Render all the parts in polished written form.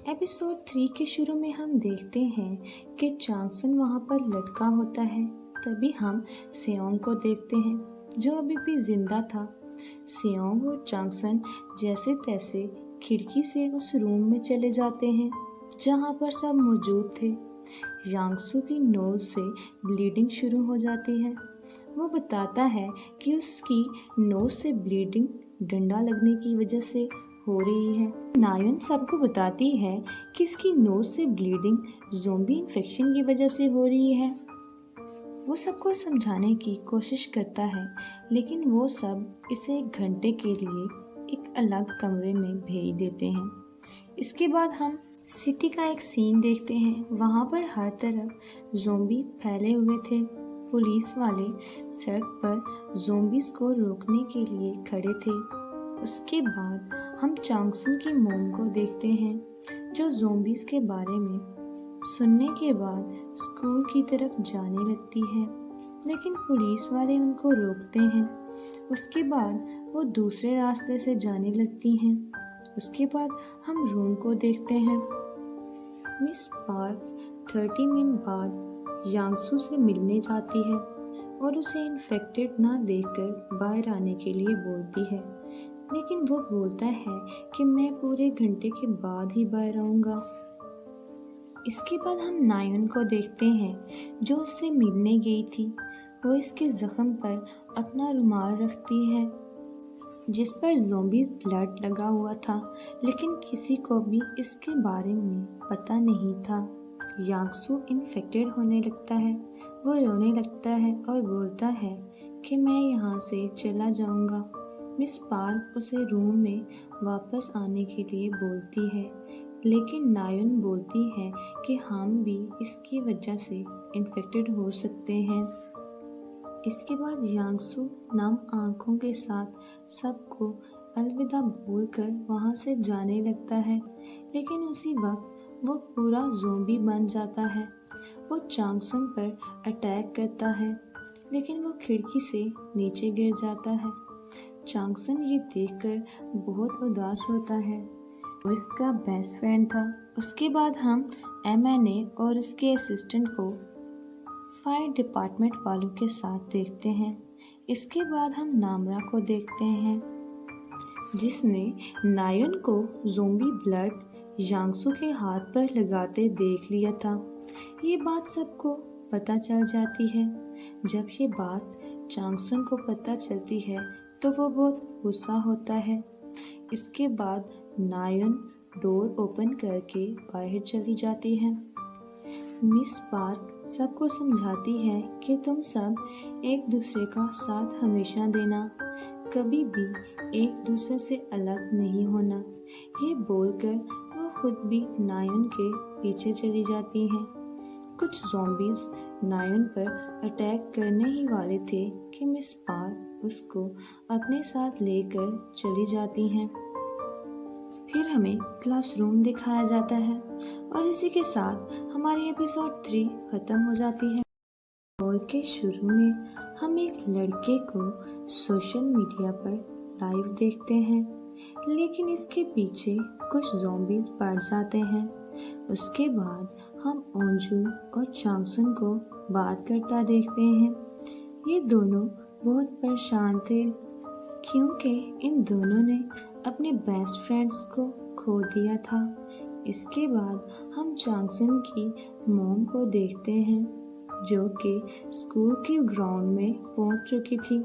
Episode 3 के शुरू में हम देखते हैं कि चांगसन वहाँ पर लटका होता है। तभी हम सेओंग को देखते हैं जो अभी भी जिंदा था। सेओंग और चांगसन जैसे तैसे खिड़की से उस रूम में चले जाते हैं जहाँ पर सब मौजूद थे। यांगसू की नोज से ब्लीडिंग शुरू हो जाती है। वो बताता है कि उसकी नोज से ब्लीडिंग डंडा लगने की वजह से हो रही है। नायुन सबको बताती है कि इसकी नोज से ब्लीडिंग ज़ोंबी इन्फेक्शन की वजह से हो रही है। वो सबको समझाने की कोशिश करता है, लेकिन वो सब इसे 1 घंटे के लिए एक अलग कमरे में भेज देते हैं। इसके बाद हम सिटी का एक सीन देखते हैं। वहाँ पर हर तरफ ज़ोंबी फैले हुए थे। पुलिस वाले सड़क पर ज़ोंबीज़ को रोकने के लिए खड़े थे। उसके बाद हम चांगसन की मोम को देखते हैं जो ज़ोंबीज़ के बारे में सुनने के बाद स्कूल की तरफ जाने लगती है, लेकिन पुलिस वाले उनको रोकते हैं। उसके बाद वो दूसरे रास्ते से जाने लगती हैं। उसके बाद हम रूम को देखते हैं। मिस पार्क 30 मिनट बाद यांगसू से मिलने जाती है और उसे इन्फेक्टेड ना देखकर बाहर आने के लिए बोलती है, लेकिन वो बोलता है कि मैं पूरे घंटे के बाद ही बाहर आऊँगा। इसके बाद हम नायुन को देखते हैं जो उससे मिलने गई थी। वो इसके जख्म पर अपना रुमाल रखती है जिस पर ज़ोंबीज़ ब्लड लगा हुआ था, लेकिन किसी को भी इसके बारे में पता नहीं था। यांगसू इन्फेक्टेड होने लगता है। वो रोने लगता है और बोलता है कि मैं यहाँ से चला जाऊँगा। मिस पार्क उसे रूम में वापस आने के लिए बोलती है, लेकिन नायुन बोलती है कि हम भी इसकी वजह से इन्फेक्टेड हो सकते हैं। इसके बाद यांगसू नम आंखों के साथ सबको अलविदा बोलकर वहाँ से जाने लगता है, लेकिन उसी वक्त वो पूरा ज़ोंबी बन जाता है। वो चांगसन पर अटैक करता है, लेकिन वो खिड़की से नीचे गिर जाता है। चांगसन ये देखकर बहुत उदास होता है। वो इसका बेस्ट फ्रेंड था। उसके बाद हम एमएनए और उसके असिस्टेंट को फायर डिपार्टमेंट वालों के साथ देखते हैं। इसके बाद हम नामरा को देखते हैं जिसने नायुन को ज़ोंबी ब्लड यांगसू के हाथ पर लगाते देख लिया था। ये बात सबको पता चल जाती है। जब ये बात चांगसन को पता चलती है तो वो बहुत गुस्सा होता है। इसके बाद नायुन डोर ओपन करके बाहर चली जाती है। मिस पार्क सबको समझाती है कि तुम सब एक दूसरे का साथ हमेशा देना, कभी भी एक दूसरे से अलग नहीं होना। ये बोलकर वो खुद भी नायुन के पीछे चली जाती हैं। कुछ ज़ॉम्बीज़ नायुन पर अटैक करने ही वाले थे कि मिस पार्क उसको अपने साथ लेकर चली जाती हैं। फिर हमें क्लासरूम दिखाया जाता है और इसी के साथ हमारी एपिसोड 3 ख़त्म हो जाती है। और के शुरू में हम एक लड़के को सोशल मीडिया पर लाइव देखते हैं, लेकिन इसके पीछे कुछ ज़ॉम्बीज़ बढ़ जाते हैं। उसके बाद हम ओंजू और चांगसन को बात करता देखते हैं। ये दोनों बहुत परेशान थे क्योंकि इन दोनों ने अपने बेस्ट फ्रेंड्स को खो दिया था। इसके बाद हम चांगसन की मॉम को देखते हैं जो कि स्कूल के ग्राउंड में पहुंच चुकी थी।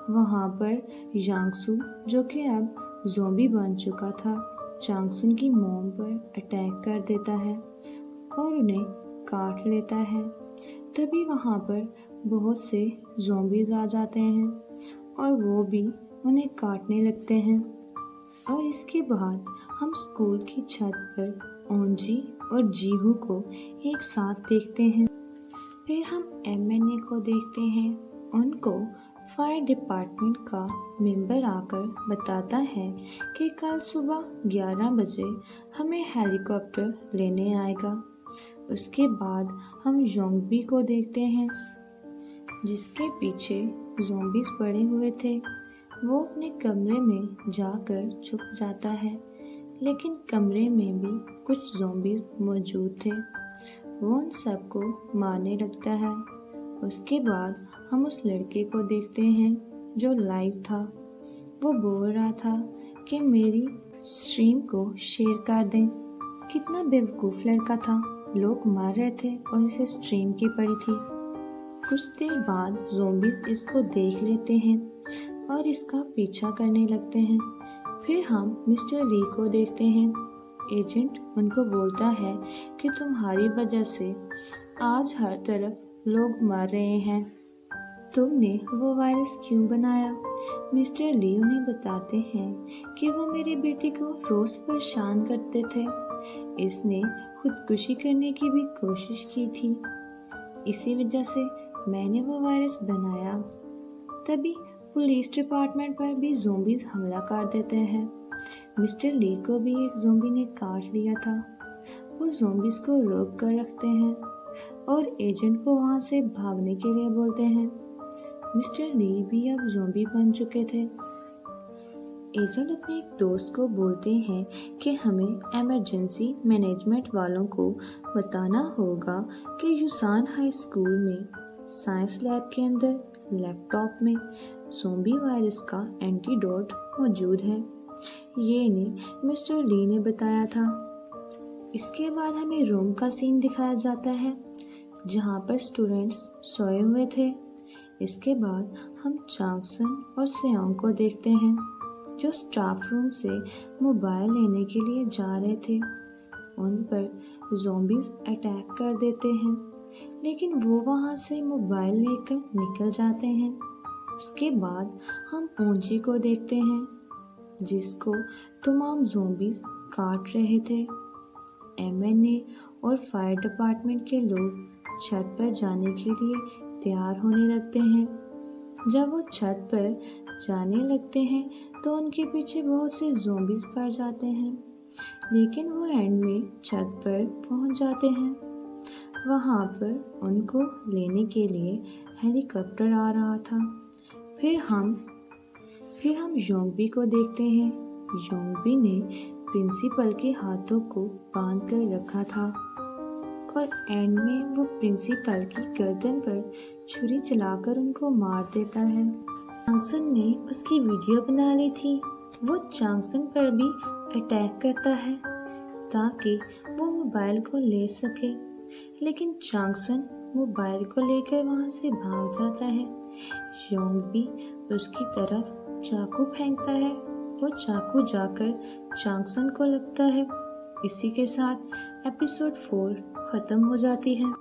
वहां पर यांगसू जो कि अब ज़ोंबी बन चुका था, चांगसन की मॉम पर अटैक कर देता है और उन्हें काट लेता है। तभी वहां पर बहुत से ज़ोंबीज़ आ जाते हैं और वो भी उन्हें काटने लगते हैं। और इसके बाद हम स्कूल की छत पर ओंजी और जीहू को एक साथ देखते हैं। फिर हम एमएनए को देखते हैं। उनको फायर डिपार्टमेंट का मेंबर आकर बताता है कि कल सुबह 11 बजे हमें हेलीकॉप्टर लेने आएगा। उसके बाद हम योंगबी को देखते हैं जिसके पीछे ज़ॉम्बीज़ पड़े हुए थे। वो अपने कमरे में जाकर छुप जाता है। लेकिन कमरे में भी कुछ ज़ॉम्बीज़ मौजूद थे। वो उन सबको मारने लगता है। उसके बाद हम उस लड़के को देखते हैं जो लाइव था। वो बोल रहा था कि मेरी स्ट्रीम को शेयर कर दें। कितना बेवकूफ़ लड़का था। लोग मार रहे थे और इसे स्ट्रीम की पड़ी थी। कुछ देर बाद ज़ॉम्बीज़ इसको देख लेते हैं और इसका पीछा करने लगते हैं। फिर हम मिस्टर ली को देखते हैं। एजेंट उनको बोलता है कि तुम्हारी वजह से आज हर तरफ लोग मर रहे हैं। तुमने वो वायरस क्यों बनाया? मिस्टर ली उन्हें बताते हैं कि वो मेरे बेटे को रोज़ परेशान करते थे। इसने खुदकुशी करने की भी कोशिश की थी। इसी वजह से मैंने वो वायरस बनाया। तभी पुलिस डिपार्टमेंट पर भी ज़ॉम्बीज़ हमला कर देते हैं। मिस्टर ली को भी एक ज़ॉम्बी ने काट लिया था। वो ज़ॉम्बीज़ को रोक कर रखते हैं और एजेंट को वहाँ से भागने के लिए बोलते हैं। मिस्टर ली भी अब ज़ॉम्बी बन चुके थे। एजेंट अपने एक दोस्त को बोलते हैं कि हमें इमरजेंसी मैनेजमेंट वालों को बताना होगा कि यूसान हाई स्कूल में साइंस लैब के अंदर लैपटॉप में ज़ॉम्बी वायरस का एंटीडोट मौजूद है। ये इन्हें मिस्टर ली ने बताया था। इसके बाद हमें रूम का सीन दिखाया जाता है जहाँ पर स्टूडेंट्स सोए हुए थे। इसके बाद हम चांगसन और सेयोंग को देखते हैं जो स्टाफ रूम से मोबाइल लेने के लिए जा रहे थे। उन पर ज़ॉम्बीज़ अटैक कर देते हैं, लेकिन वो वहाँ से मोबाइल लेकर निकल जाते हैं। उसके बाद हम ओंजी को देखते हैं जिसको तमाम ज़ॉम्बीज़ काट रहे थे। एमएनए और फायर डिपार्टमेंट के लोग छत पर जाने के लिए तैयार होने लगते हैं। जब वो छत पर जाने लगते हैं तो उनके पीछे बहुत से ज़ॉम्बीज़ पड़ जाते हैं, लेकिन वो एंड में छत पर पहुंच जाते हैं। वहाँ पर उनको लेने के लिए हेलीकॉप्टर आ रहा था। फिर हम योंगबी को देखते हैं। योंगबी ने प्रिंसिपल के हाथों को बांध कर रखा था और एंड में वो प्रिंसिपल की गर्दन पर छुरी चलाकर उनको मार देता है। चांगसन ने उसकी वीडियो बना ली थी। वो चांगसन पर भी अटैक करता है ताकि वो मोबाइल को ले सके, लेकिन चांगसन मोबाइल को लेकर वहाँ से भाग जाता है। योंगबी उसकी तरफ चाकू फेंकता है। वो चाकू जाकर चांगसन को लगता है। इसी के साथ एपिसोड 4 खत्म हो जाती है।